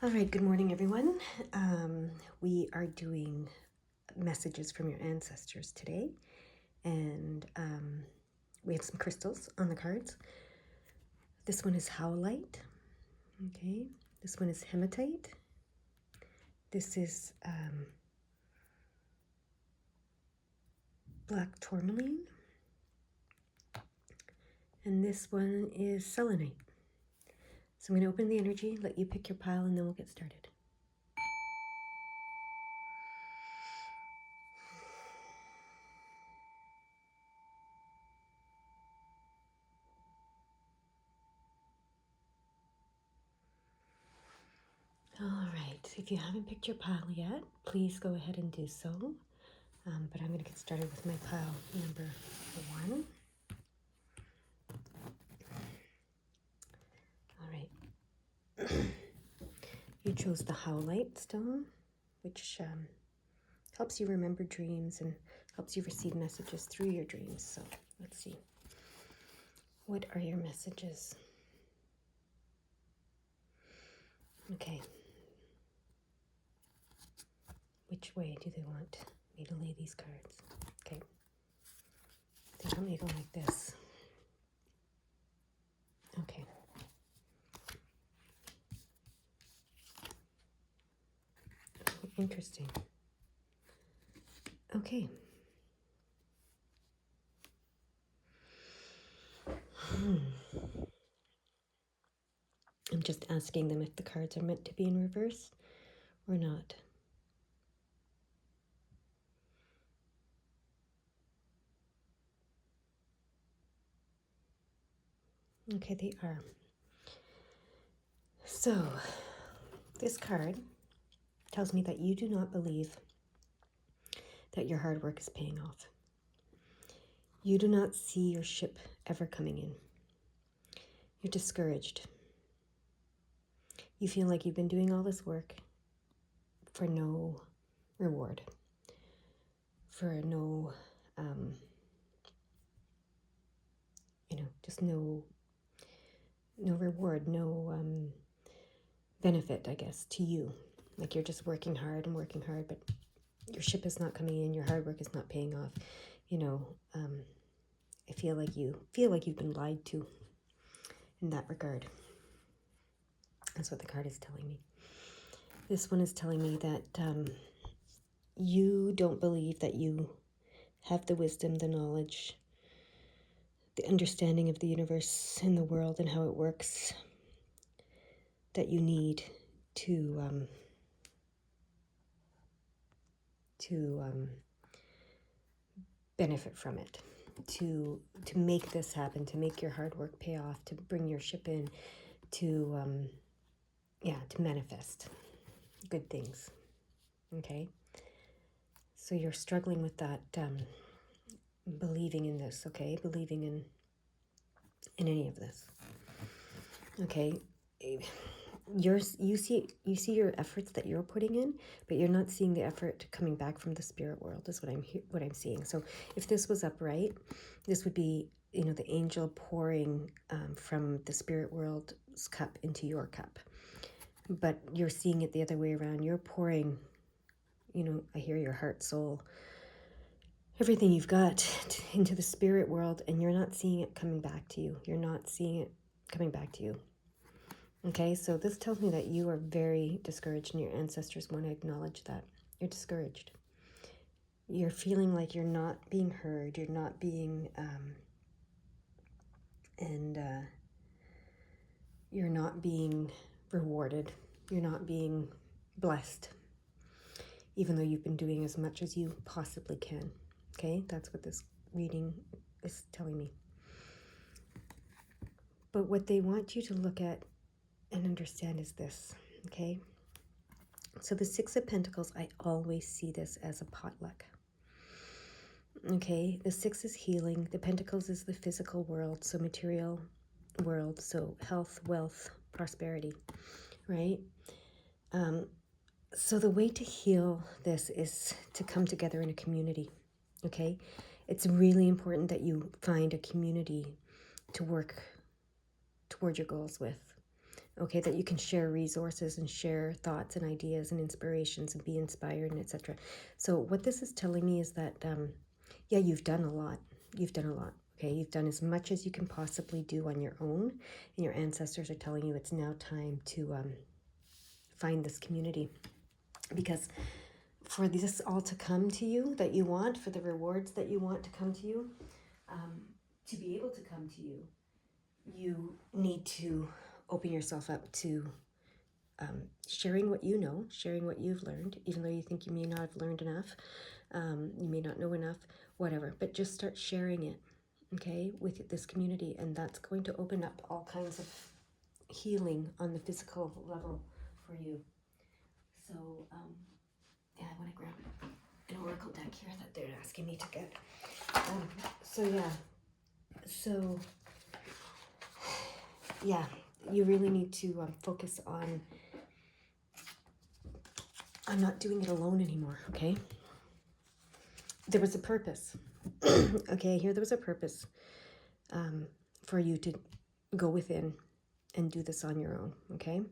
All right, good morning, everyone. We are doing messages from your ancestors today, and we have some crystals on the cards. This one is howlite, okay? This one is hematite. This is black tourmaline, and this one is selenite. So I'm going to open the energy, let you pick your pile, and then we'll get started. All right, if you haven't picked your pile yet, please go ahead and do so. But I'm going to get started with my pile number 1. All right. You chose the howlite stone, which helps you remember dreams and helps you receive messages through your dreams. So let's see. What are your messages? Okay. Which way do they want me to lay these cards? Okay. They want me to go like this. Okay. Interesting. Okay. I'm just asking them if the cards are meant to be in reverse or not. Okay, they are. So, this card tells me that you do not believe that your hard work is paying off. You do not see your ship ever coming in. You're discouraged. You feel like you've been doing all this work for no reward, for no, just no reward, no benefit, I guess, to you. Like you're just working hard, but your ship is not coming in. Your hard work is not paying off. I feel like you've been lied to in that regard. That's what the card is telling me. This one is telling me that you don't believe that you have the wisdom, the knowledge, the understanding of the universe and the world and how it works that you need to benefit from it, to make this happen, to make your hard work pay off, to bring your ship in, to manifest good things. Okay, so you're struggling with that, believing in this. Okay, believing in any of this. Okay, you see your efforts that you're putting in, but you're not seeing the effort coming back from the spirit world. Is what I'm seeing. So if this was upright, this would be the angel pouring from the spirit world's cup into your cup. But you're seeing it the other way around. You're pouring, I hear your heart, soul, everything you've got into the spirit world, and you're not seeing it coming back to you. You're not seeing it coming back to you. Okay, so this tells me that you are very discouraged, and your ancestors want to acknowledge that. You're discouraged. You're feeling like you're not being heard. You're not being, you're not being rewarded. You're not being blessed, even though you've been doing as much as you possibly can. Okay, that's what this reading is telling me. But what they want you to look at and understand is this, okay? So the Six of Pentacles, I always see this as a potluck. Okay, the Six is healing. The Pentacles is the physical world, so material world, so health, wealth, prosperity, right? So the way to heal this is to come together in a community, okay? It's really important that you find a community to work toward your goals with. okay, that you can share resources and share thoughts and ideas and inspirations and be inspired and etc. So what this is telling me is that, yeah, you've done a lot. You've done a lot. Okay, you've done as much as you can possibly do on your own, and your ancestors are telling you it's now time to find this community, because for this all to come to you that you want, for the rewards that you want to come to you, to be able to come to you, you need to open yourself up to sharing what you know, sharing what you've learned, even though you think you may not have learned enough, you may not know enough, whatever, but just start sharing it, okay, with this community, and that's going to open up all kinds of healing on the physical level for you. So, yeah, I want to grab an oracle deck here that they're asking me to get. So yeah, you really need to focus on not doing it alone anymore, okay? There was a purpose. Okay, here there was a purpose for you to go within and do this on your own, okay?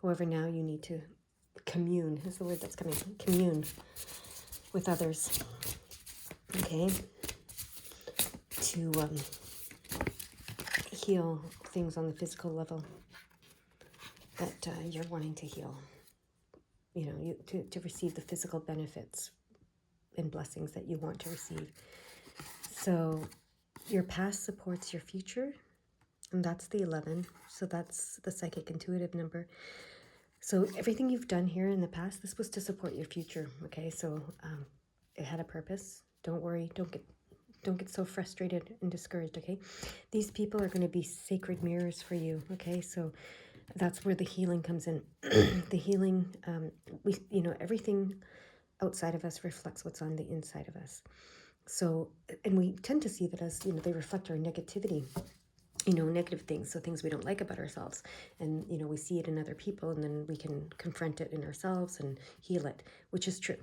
However, now you need to commune, is the word that's coming, commune with others, okay? To heal things on the physical level that you're wanting to heal. You know, to receive the physical benefits and blessings that you want to receive. So your past supports your future, and that's the 11. So that's the psychic intuitive number. So everything you've done here in the past, this was to support your future, okay? So it had a purpose. Don't worry, don't get so frustrated and discouraged, okay? These people are going to be sacred mirrors for you, okay? So that's where the healing comes in. The healing, everything outside of us reflects what's on the inside of us. So, and we tend to see that as, they reflect our negativity, negative things, so things we don't like about ourselves. And, we see it in other people, and then we can confront it in ourselves and heal it, which is true.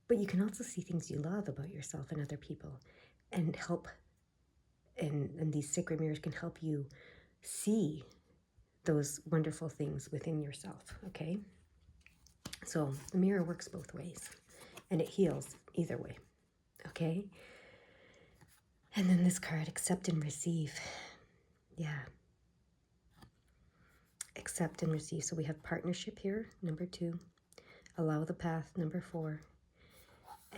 But you can also see things you love about yourself and other people and help, and these sacred mirrors can help you see those wonderful things within yourself, okay? So the mirror works both ways, and it heals either way, okay? And then this card, accept and receive. Yeah. Accept and receive. So we have partnership here, number 2. Allow the path, number 4.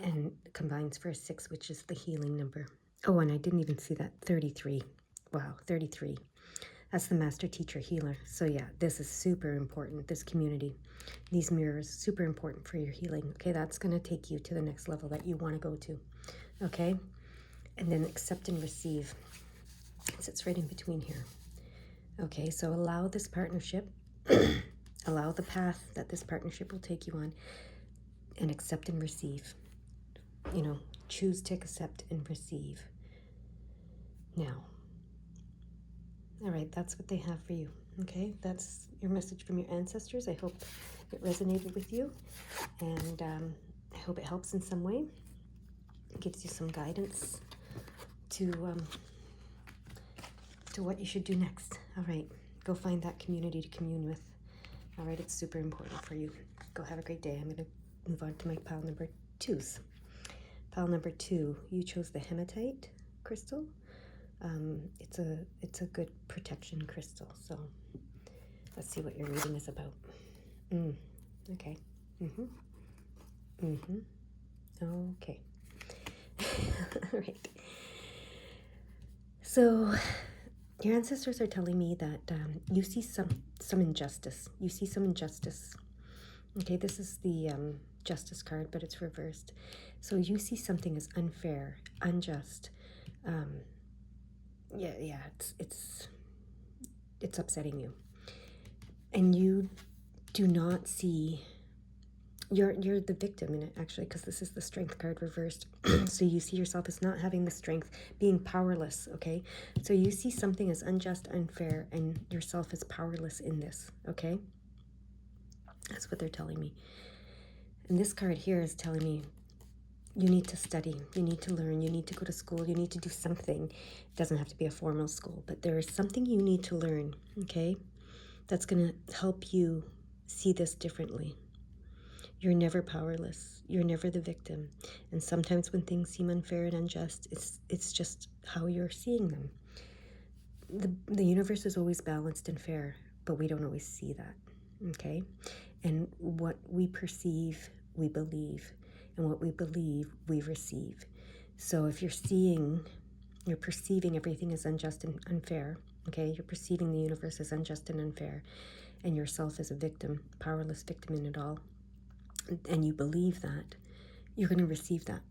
And combines for a 6, which is the healing number. Oh, and I didn't even see that, 33. Wow, 33. That's the master teacher healer. So yeah, this is super important, this community. These mirrors, super important for your healing. Okay, that's going to take you to the next level that you want to go to. Okay? And then accept and receive. It sits right in between here. Okay, so allow this partnership, allow the path that this partnership will take you on, and accept and receive. Choose to accept and receive. Now, all right, that's what they have for you. Okay, that's your message from your ancestors. I hope it resonated with you, and I hope it helps in some way. It gives you some guidance to what you should do next. All right, go find that community to commune with. All right, it's super important for you. Go have a great day. I'm going to move on to my pile number 2s. Pile number 2, you chose the hematite crystal. It's a good protection crystal. So let's see what your reading is about. Okay. Okay. All right. So your ancestors are telling me that you see some injustice. You see some injustice. Okay, this is the justice card, but it's reversed. So you see something as unfair, unjust. It's upsetting you, and you do not see. You're the victim in it, actually, because this is the strength card reversed. So you see yourself as not having the strength, being powerless, okay? So you see something as unjust, unfair, and yourself as powerless in this, okay? That's what they're telling me. And this card here is telling me you need to study, you need to learn, you need to go to school, you need to do something. It doesn't have to be a formal school, but there is something you need to learn, okay? that's going to help you see this differently. You're never powerless. You're never the victim. And sometimes when things seem unfair and unjust, it's just how you're seeing them. The universe is always balanced and fair, but we don't always see that, okay? And what we perceive, we believe. And what we believe, we receive. So if you're perceiving everything as unjust and unfair, okay? You're perceiving the universe as unjust and unfair, and yourself as a victim, powerless victim in it all, and you believe that, you're going to receive that.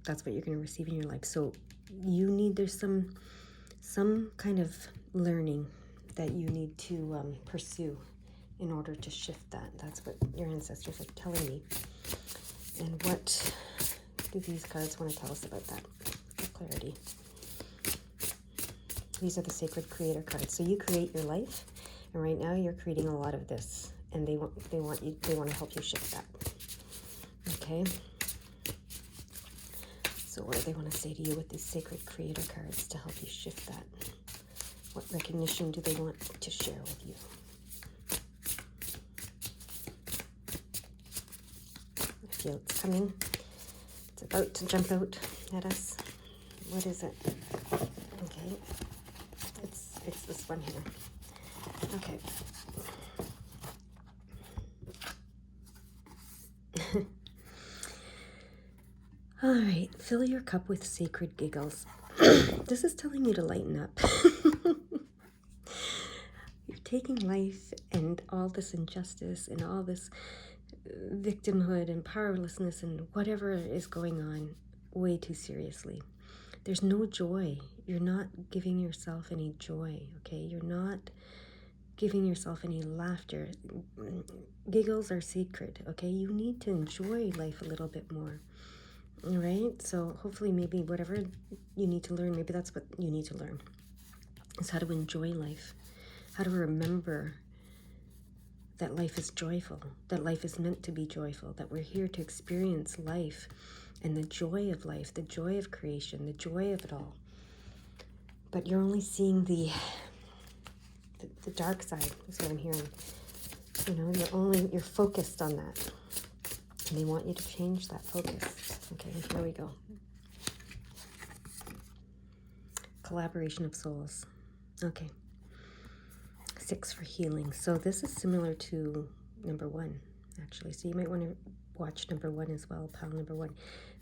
That's what you're going to receive in your life. So there's some kind of learning that you need to pursue in order to shift that. That's what your ancestors are telling me. And what do these cards want to tell us about that for clarity? These are the sacred creator cards. So you create your life, and right now you're creating a lot of this, and they want to help you shift that. Okay. So what do they want to say to you with these sacred creator cards to help you shift that? What recognition do they want to share with you? I feel it's coming. It's about to jump out at us. What is it? Okay. It's this one here. Okay. All right, fill your cup with sacred giggles. This is telling you to lighten up. You're taking life and all this injustice and all this victimhood and powerlessness and whatever is going on way too seriously. There's no joy. You're not giving yourself any joy, okay? You're not giving yourself any laughter. Giggles are sacred, okay? You need to enjoy life a little bit more. All right, so hopefully maybe whatever you need to learn, maybe that's what you need to learn, is how to enjoy life, how to remember that life is joyful, that life is meant to be joyful, that we're here to experience life and the joy of life, the joy of creation, the joy of it all. But you're only seeing the dark side, is what I'm hearing. You know, you're focused on that. And they want you to change that focus. Okay, here we go. Collaboration of souls. Okay. 6 for healing. So this is similar to number 1, actually. So you might want to watch number 1 as well, pile number 1.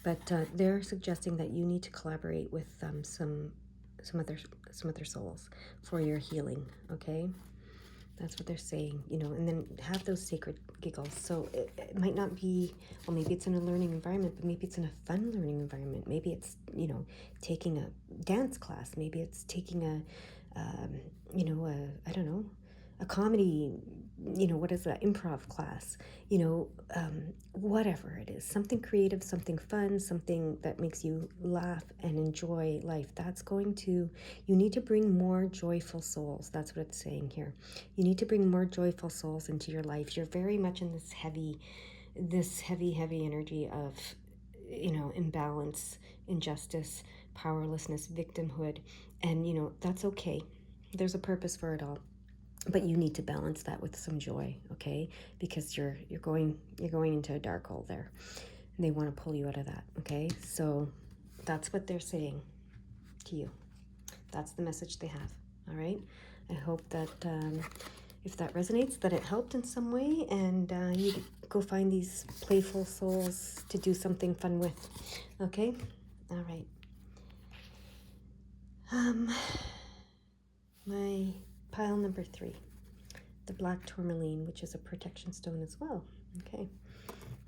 But they're suggesting that you need to collaborate with some other souls for your healing. Okay. That's what they're saying, you know, and then have those sacred giggles. So it might not be, well, maybe it's in a learning environment, but maybe it's in a fun learning environment. Maybe it's, you know, taking a dance class. Maybe it's taking I don't know, a comedy, you know, what is that, improv class, you know, whatever it is, something creative, something fun, something that makes you laugh and enjoy life. You need to bring more joyful souls. That's what it's saying here. You need to bring more joyful souls into your life. You're very much in this heavy energy of, you know, imbalance, injustice, powerlessness, victimhood, and, you know, that's okay. There's a purpose for it all. But you need to balance that with some joy, okay? Because you're going into a dark hole there. And they want to pull you out of that, okay? So that's what they're saying to you. That's the message they have, all right? I hope that if that resonates, that it helped in some way, and you go find these playful souls to do something fun with, okay? All right. My pile number 3, the black tourmaline, which is a protection stone as well. Okay,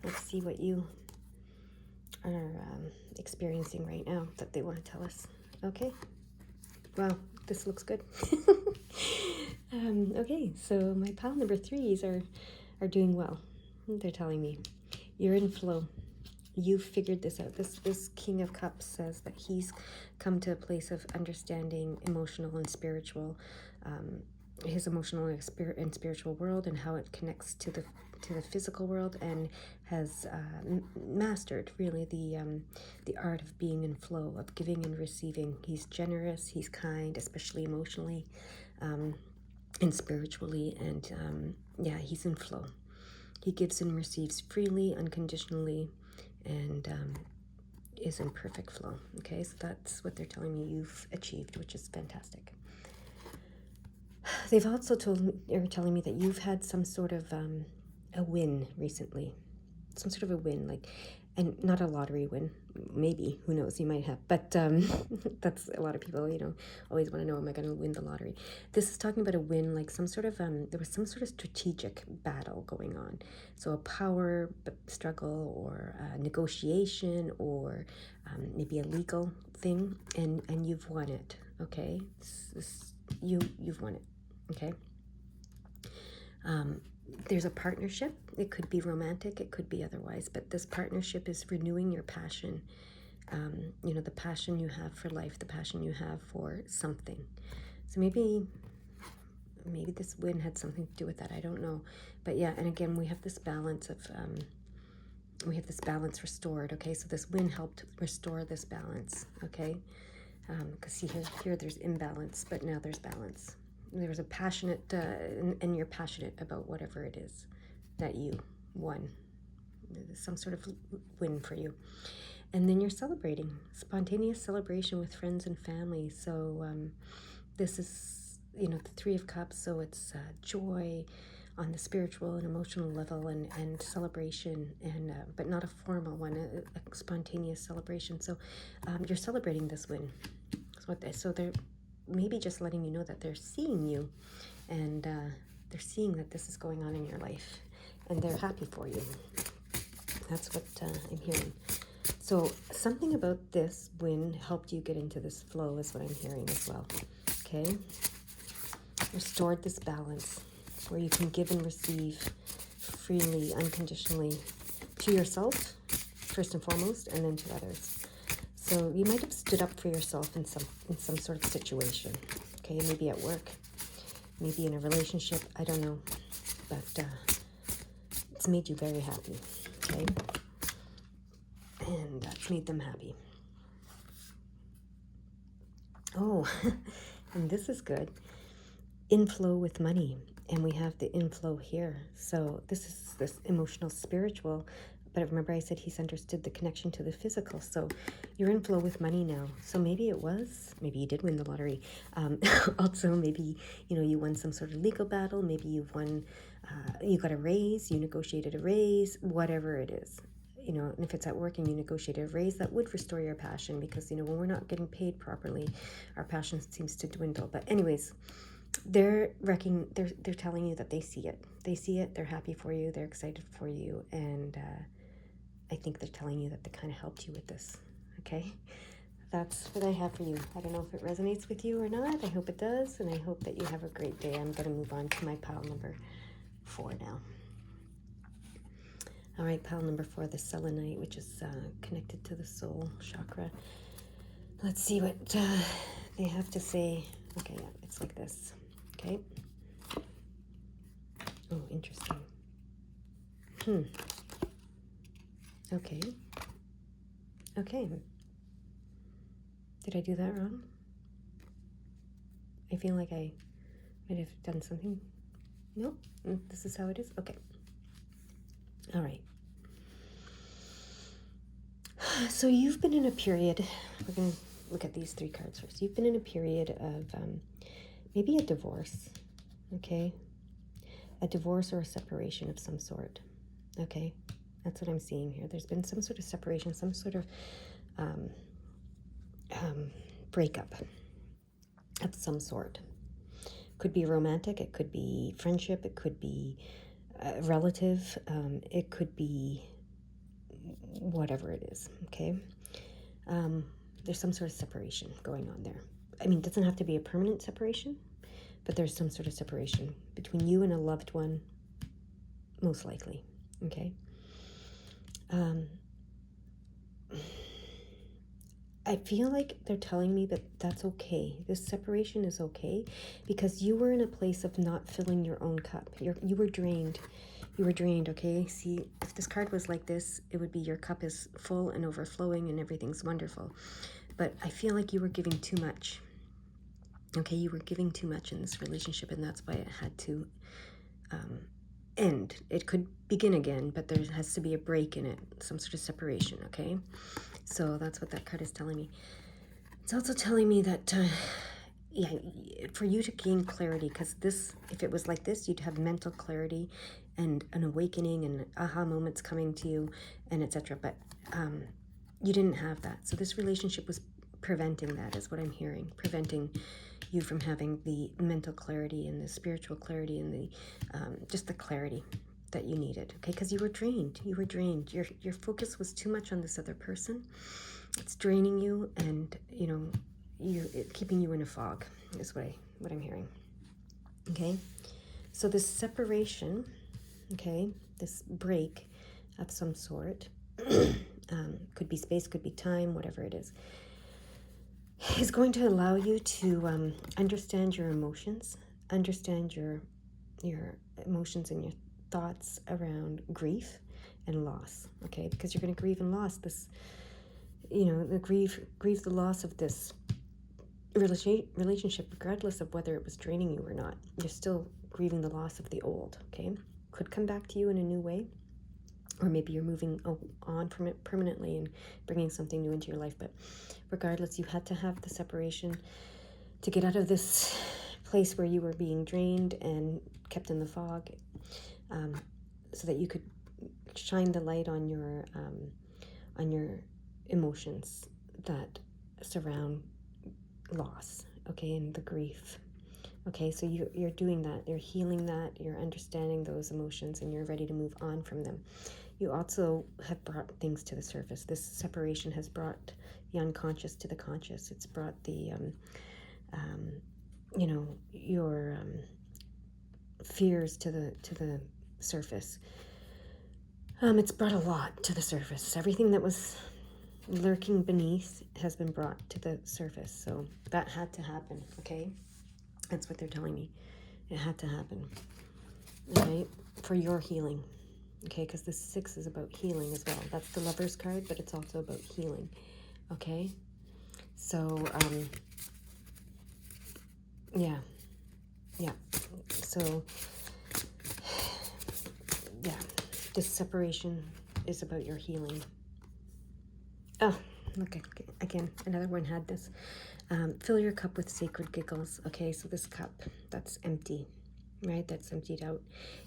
let's see what you are experiencing right now that they want to tell us. Okay, well, this looks good. Okay, so my pile number 3s are doing well. They're telling me you're in flow. You've figured this out. This King of Cups says that he's come to a place of understanding emotional and spiritual, his emotional and spiritual world, and how it connects to the physical world, and has mastered really the art of being in flow, of giving and receiving. He's generous. He's kind, especially emotionally. and spiritually, and yeah, he's in flow. He gives and receives freely, unconditionally, and is in perfect flow. Okay, so that's what they're telling me you've achieved, which is fantastic. They've also telling me that you've had some sort of a win recently, some sort of a win, like, and not a lottery win, maybe, who knows, you might have, but that's a lot of people, always want to know, am I going to win the lottery? This is talking about a win, like some sort of, there was some sort of strategic battle going on. So a power struggle, or a negotiation, or maybe a legal thing, and you've won it, okay? You've won it, okay? There's a partnership. It could be romantic, it could be otherwise, but this partnership is renewing your passion. The passion you have for life, the passion you have for something. So maybe this win had something to do with that. I don't know. But yeah, and again, we have this balance of, restored, okay? So this win helped restore this balance, okay? Because see, here there's imbalance, but now there's balance. There's a passionate, and you're passionate about whatever it is that you won. Some sort of win for you. And then you're celebrating, spontaneous celebration with friends and family. So this is, the Three of Cups, so it's joy on the spiritual and emotional level, and celebration, and but not a formal one, a spontaneous celebration. So you're celebrating this win. So they're maybe just letting you know that they're seeing you, and they're seeing that this is going on in your life, and they're happy for you. That's what I'm hearing. So something about this win helped you get into this flow is what I'm hearing as well. Okay? Restored this balance where you can give and receive freely, unconditionally, to yourself, first and foremost, and then to others. So you might have stood up for yourself in some sort of situation. Okay, maybe at work, maybe in a relationship, I don't know. But it's made you very happy. Okay? And that's made them happy. Oh, and this is good. Inflow with money. And we have the inflow here. So this is this emotional, spiritual. But remember I said he's understood the connection to the physical. So you're in flow with money now. So maybe you did win the lottery. Also, maybe, you won some sort of legal battle. Maybe you've won, you got a raise, you negotiated a raise, whatever it is. And if it's at work and you negotiated a raise, that would restore your passion, because, when we're not getting paid properly, our passion seems to dwindle. But anyways, they're telling you that they see it, they're happy for you, they're excited for you, and I think they're telling you that they kind of helped you with this. Okay, that's what I have for you. I don't know if it resonates with you or not. I hope it does, and I hope that you have a great day. I'm going to move on to my pile number 4 now. All right, pile number 4, the selenite, which is connected to the soul chakra. Let's see what they have to say. Okay, yeah, it's like this. Okay. Oh, interesting. Okay. Okay. Did I do that wrong? I feel like I might have done something. Nope. This is how it is? Okay. All right. So you've been in a period, we're going to look at these 3 cards first. You've been in a period of maybe a divorce, okay? A divorce or a separation of some sort, okay? That's what I'm seeing here. There's been some sort of separation, some sort of breakup of some sort. Could be romantic, it could be friendship, it could be a relative, it could be whatever it is, okay? There's some sort of separation going on there. I mean, it doesn't have to be a permanent separation, but there's some sort of separation between you and a loved one, most likely, okay? I feel like they're telling me that that's okay. This separation is okay, because you were in a place of not filling your own cup. You were drained. You were drained, okay? See, if this card was like this, it would be your cup is full and overflowing and everything's wonderful. But I feel like you were giving too much. Okay, you were giving too much in this relationship, and that's why it had to end. It could begin again, but there has to be a break in it, some sort of separation, okay? So that's what that card is telling me. It's also telling me that, yeah, for you to gain clarity, because this, if it was like this, you'd have mental clarity and an awakening and aha moments coming to you and etc. But you didn't have that. So this relationship was preventing that, is what I'm hearing, preventing you from having the mental clarity and the spiritual clarity and the just the clarity that you needed, okay? Because you were drained. Your focus was too much on this other person. It's draining you, and keeping you in a fog is what I'm hearing. Okay, so this separation, okay, this break of some sort, could be space, could be time, whatever it is going to allow you to understand your emotions, understand your emotions and your thoughts around grief and loss, okay? Because you're going to grieve and loss this, grieve the loss of this relationship, regardless of whether it was draining you or not. You're still grieving the loss of the old, okay? Could come back to you in a new way, or maybe you're moving on from it permanently and bringing something new into your life. But regardless, you had to have the separation to get out of this place where you were being drained and kept in the fog, so that you could shine the light on your emotions that surround loss, okay, and the grief. Okay, so you're doing that, you're healing that, you're understanding those emotions, and you're ready to move on from them. You also have brought things to the surface. This separation has brought the unconscious to the conscious. It's brought the your fears to the surface. It's brought a lot to the surface. Everything that was lurking beneath has been brought to the surface. So that had to happen, okay? That's what they're telling me. It had to happen, all right, for your healing, okay? Because the 6 is about healing as well. That's the Lover's card, but it's also about healing, okay? So, yeah. So, yeah, this separation is about your healing. Oh, look, again, another one had this. Fill your cup with sacred giggles. Okay, so this cup, that's empty, right? That's emptied out.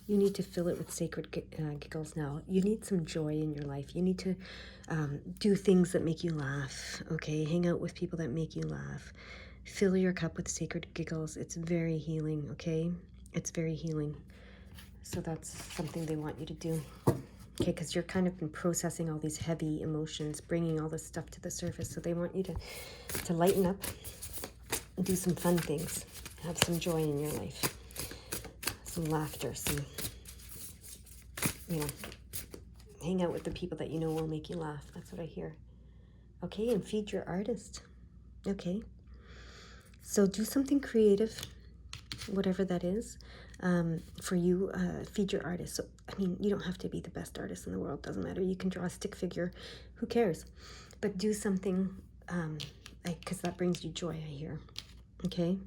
You need to fill it with sacred giggles now. You need some joy in your life. You need to do things that make you laugh, okay? Hang out with people that make you laugh. Fill your cup with sacred giggles. It's very healing, okay? It's very healing. So that's something they want you to do. Okay, because you're kind of been processing all these heavy emotions, bringing all this stuff to the surface. So they want you to lighten up and do some fun things. Have some joy in your life. Some laughter, some, hang out with the people that you know will make you laugh. That's what I hear. Okay, and feed your artist. Okay. So do something creative, whatever that is. For you, feed your artist. So, you don't have to be the best artist in the world. Doesn't matter. You can draw a stick figure. Who cares? But do something, because that brings you joy, I hear. Okay?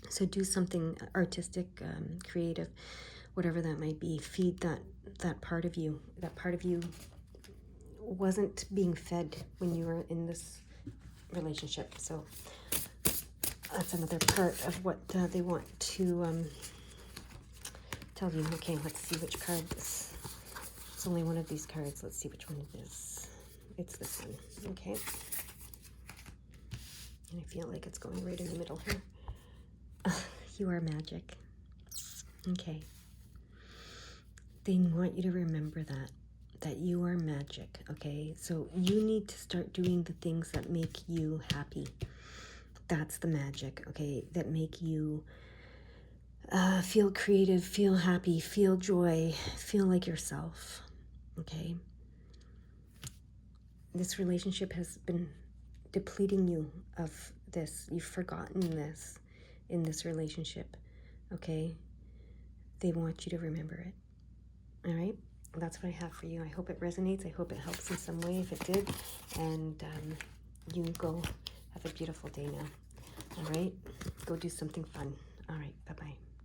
So do something artistic, creative, whatever that might be. Feed that part of you. That part of you wasn't being fed when you were in this relationship. So that's another part of what they want to tell you. Okay, let's see which card this. It's only one of these cards. Let's see which one it is. It's this one. Okay. And I feel like it's going right in the middle here. You are magic. Okay. They want you to remember that you are magic, okay? So you need to start doing the things that make you happy. That's the magic, okay? That make you feel creative, feel happy, feel joy, feel like yourself, okay? This relationship has been depleting you of this. You've forgotten this in this relationship, okay? They want you to remember it, all right? That's what I have for you. I hope it resonates. I hope it helps in some way if it did. And you go have a beautiful day now, all right? go do something fun. All right, bye-bye.